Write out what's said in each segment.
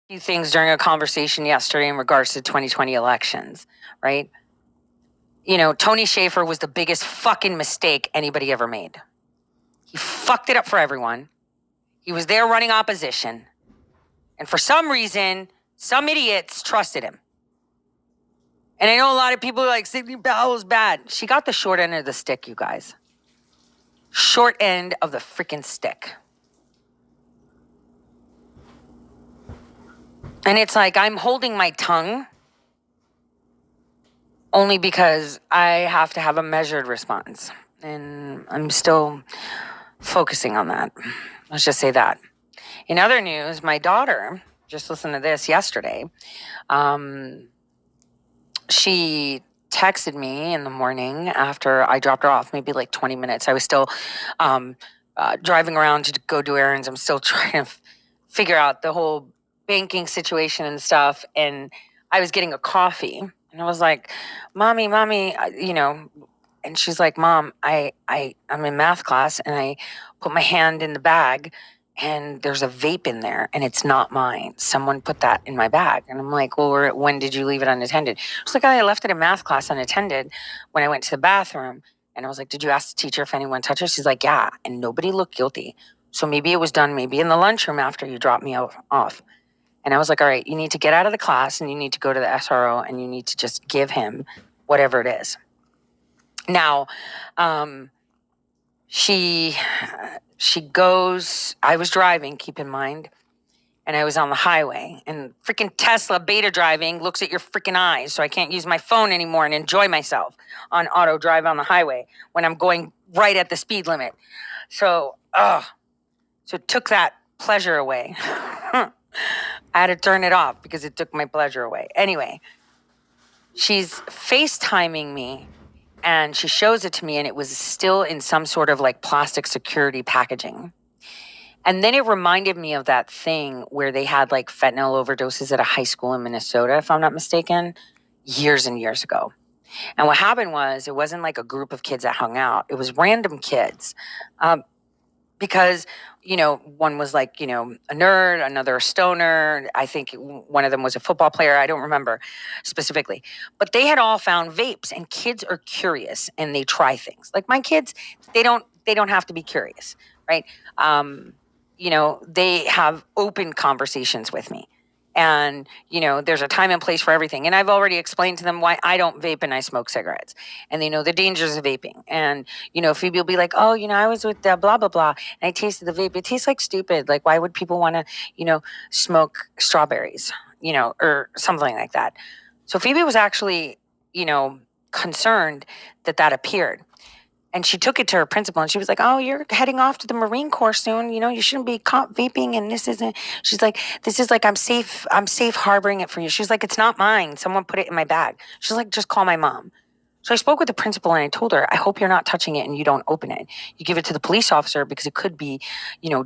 few things during a conversation yesterday in regards to 2020 elections, right? Tony Schaefer was the biggest fucking mistake anybody ever made. He fucked it up for everyone. He was there running opposition. And for some reason, some idiots trusted him. And I know a lot of people are like, Sidney Powell's bad. She got the short end of the stick, you guys. Short end of the freaking stick. And it's like I'm holding my tongue only because I have to have a measured response. And I'm still focusing on that. Let's just say that. In other news, my daughter, just listened to this yesterday, she texted me in the morning after I dropped her off, maybe like 20 minutes. I was still driving around to go do errands. I'm still trying to figure out the whole banking situation and stuff. And I was getting a coffee. And I was like, Mommy, and she's like, Mom, I'm in math class and I put my hand in the bag and there's a vape in there and it's not mine. Someone put that in my bag. And I'm like, well, when did you leave it unattended? She's like, I left it in math class unattended when I went to the bathroom. And I was like, did you ask the teacher if anyone touched it? She's like, yeah. And nobody looked guilty. So maybe it was done maybe in the lunchroom after you dropped me off. And I was like, all right, you need to get out of the class and you need to go to the SRO and you need to just give him whatever it is. Now, she goes, I was driving, keep in mind, and I was on the highway, and freaking Tesla beta driving looks at your freaking eyes, so I can't use my phone anymore and enjoy myself on auto drive on the highway when I'm going right at the speed limit. So it took that pleasure away. I had to turn it off because it took my pleasure away. Anyway, she's FaceTiming me and she shows it to me and it was still in some sort of like plastic security packaging. And then it reminded me of that thing where they had like fentanyl overdoses at a high school in Minnesota, if I'm not mistaken, years and years ago. And what happened was it wasn't like a group of kids that hung out. It was random kids. Because, one was like, a nerd, another a stoner. I think one of them was a football player. I don't remember specifically. But they had all found vapes, and kids are curious and they try things. Like my kids, they don't have to be curious, right? They have open conversations with me. And, there's a time and place for everything. And I've already explained to them why I don't vape and I smoke cigarettes. And they know the dangers of vaping. And, Phoebe will be like, oh, I was with blah, blah, blah. And I tasted the vape. It tastes like stupid. Like, why would people want to, smoke strawberries, or something like that? So Phoebe was actually, concerned that appeared. And she took it to her principal and she was like, oh, you're heading off to the Marine Corps soon. You shouldn't be caught vaping. And this isn't, she's like, this is like, I'm safe harboring it for you. She's like, it's not mine. Someone put it in my bag. She's like, just call my mom. So I spoke with the principal and I told her, I hope you're not touching it and you don't open it. You give it to the police officer because it could be,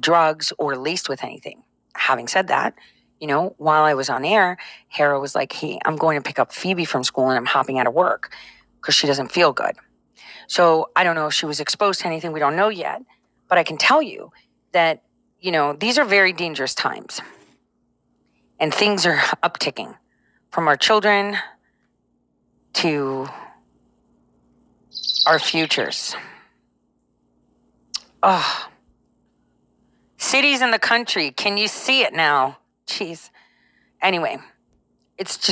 drugs or laced with anything. Having said that, while I was on air, Hera was like, hey, I'm going to pick up Phoebe from school and I'm hopping out of work because she doesn't feel good. So I don't know if she was exposed to anything. We don't know yet. But I can tell you that, these are very dangerous times. And things are upticking from our children to our futures. Oh, cities in the country. Can you see it now? Jeez. Anyway, it's just